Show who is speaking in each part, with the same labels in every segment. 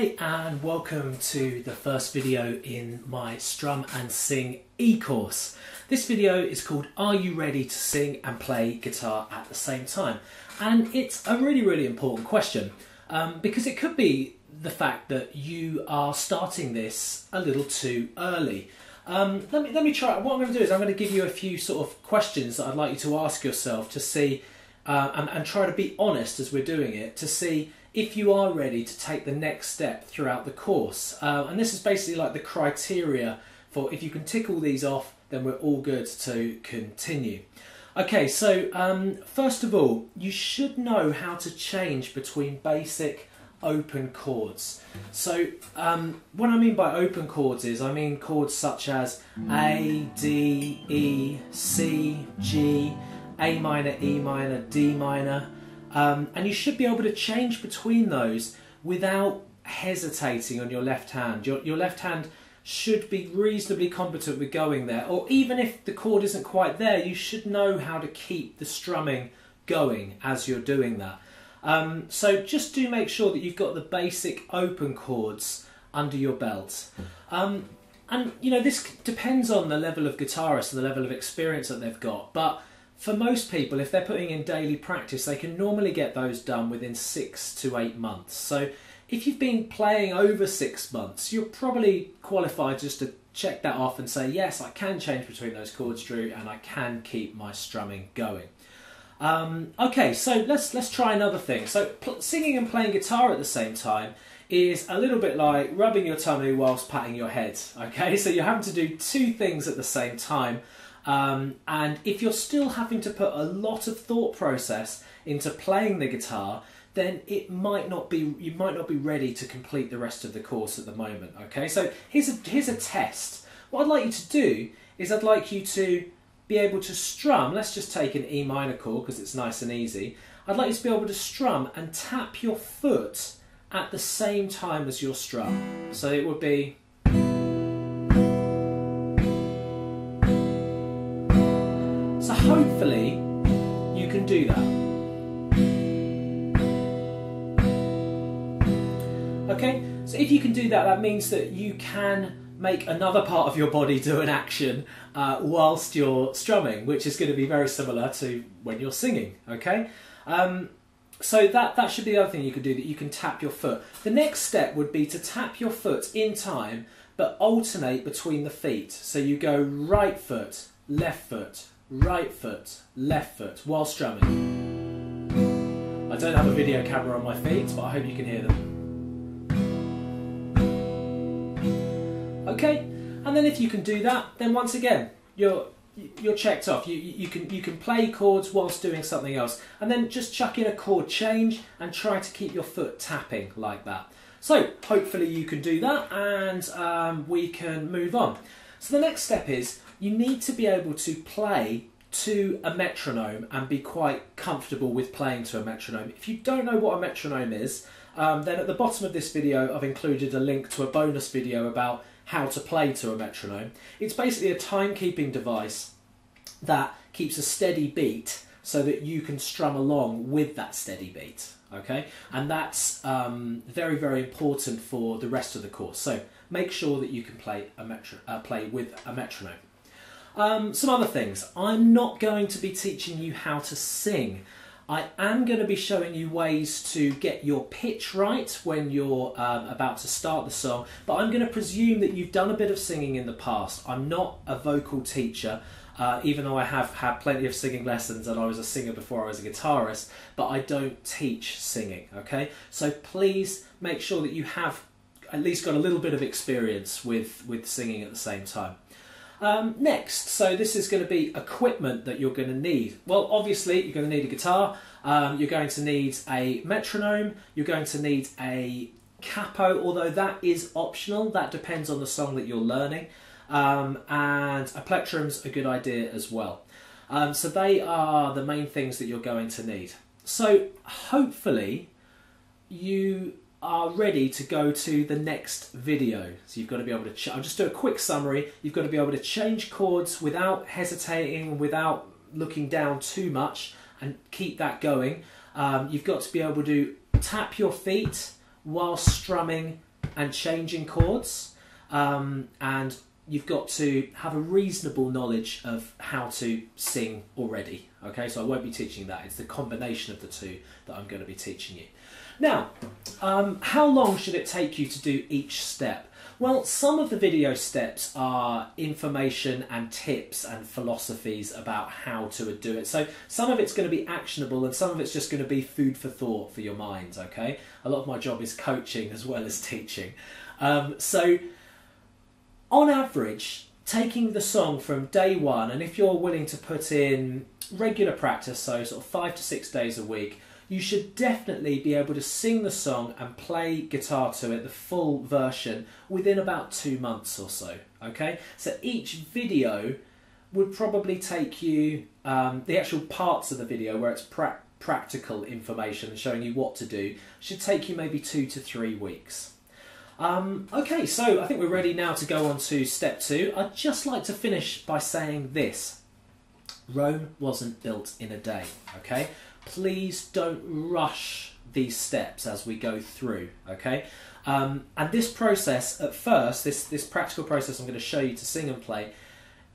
Speaker 1: Hi and welcome to the first video in my Strum and Sing e-course. This video is called Are You Ready to Sing and Play Guitar at the Same Time? And it's a really important question because it could be the fact that you are starting this a little too early. Let me try. What I'm going to do is I'm going to give you a few sort of questions that I'd like you to ask yourself to see and try to be honest as we're doing it to see if you are ready to take the next step throughout the course. And this is basically like the criteria for if you can tick all these off, then we're all good to continue. Okay, so first of all, you should know how to change between basic open chords. So what I mean by open chords is I mean chords such as A, D, E, C, G, A minor, E minor, D minor. And you should be able to change between those without hesitating on your left hand. Your left hand should be reasonably competent with going there, or even if the chord isn't quite there, you should know how to keep the strumming going as you're doing that. So just do make sure that you've got the basic open chords under your belt. And you know, this depends on the level of guitarist and the level of experience that they've got, but for most people, if they're putting in daily practice, they can normally get those done within 6 to 8 months. So if you've been playing over 6 months, you're probably qualified just to check that off and say, yes, I can change between those chords, Drew, and I can keep my strumming going. Okay, so let's try another thing. So singing and playing guitar at the same time is a little bit like rubbing your tummy whilst patting your head. Okay, so you're having to do two things at the same time. And if you're still having to put a lot of thought process into playing the guitar, then you might not be ready to complete the rest of the course at the moment. Okay, so here's a test. What I'd like you to do is I'd like you to be able to strum. Let's just take an E minor chord because it's nice and easy. I'd like you to be able to strum and tap your foot at the same time as your strum. So it would be. So hopefully you can do that. Okay, so if you can do that, that means that you can make another part of your body do an action whilst you're strumming, which is going to be very similar to when you're singing. Okay, so that should be the other thing you can do, that you can tap your foot. The next step would be to tap your foot in time, but alternate between the feet. So you go right foot, left foot, right foot, left foot while strumming. I don't have a video camera on my feet, but I hope you can hear them. Okay, and then if you can do that, then once again you're checked off. You can play chords whilst doing something else, and then just chuck in a chord change and try to keep your foot tapping like that. So hopefully you can do that, and we can move on. So the next step is you need to be able to play to a metronome and be quite comfortable with playing to a metronome. If you don't know what a metronome is, then at the bottom of this video I've included a link to a bonus video about how to play to a metronome. It's basically a timekeeping device that keeps a steady beat so that you can strum along with that steady beat. Okay, and that's very important for the rest of the course. So make sure that you can play with a metronome. Some other things. I'm not going to be teaching you how to sing. I am going to be showing you ways to get your pitch right when you're about to start the song, but I'm going to presume that you've done a bit of singing in the past. I'm not a vocal teacher, even though I have had plenty of singing lessons and I was a singer before I was a guitarist, but I don't teach singing, okay? So please make sure that you have at least got a little bit of experience with singing at the same time. Next, so this is going to be equipment that you're going to need. Well, obviously you're going to need a guitar, you're going to need a metronome, you're going to need a capo, although that is optional, that depends on the song that you're learning, and a plectrum's a good idea as well. So they are the main things that you're going to need. So hopefully you are ready to go to the next video. So you've got to be able to, I'll just do a quick summary. You've got to be able to change chords without hesitating, without looking down too much, and keep that going. You've got to be able to tap your feet while strumming and changing chords, and you've got to have a reasonable knowledge of how to sing already. Okay, so I won't be teaching that. It's the combination of the two that I'm going to be teaching you. Now, how long should it take you to do each step? Well, some of the video steps are information and tips and philosophies about how to do it. So some of it's going to be actionable and some of it's just going to be food for thought for your mind, okay? A lot of my job is coaching as well as teaching. So on average, taking the song from day one, and if you're willing to put in regular practice, so sort of 5 to 6 days a week, you should definitely be able to sing the song and play guitar to it, the full version, within about 2 months or so, okay? So each video would probably take you, the actual parts of the video where it's practical information and showing you what to do, should take you maybe 2 to 3 weeks. Okay, so I think we're ready now to go on to step 2. I'd just like to finish by saying this. Rome wasn't built in a day, okay? Please don't rush these steps as we go through, okay? And this process, at first, this practical process I'm going to show you to sing and play,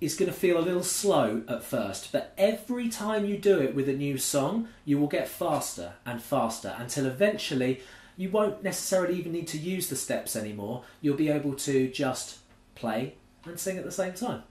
Speaker 1: is going to feel a little slow at first, but every time you do it with a new song, you will get faster and faster until eventually you won't necessarily even need to use the steps anymore. You'll be able to just play and sing at the same time.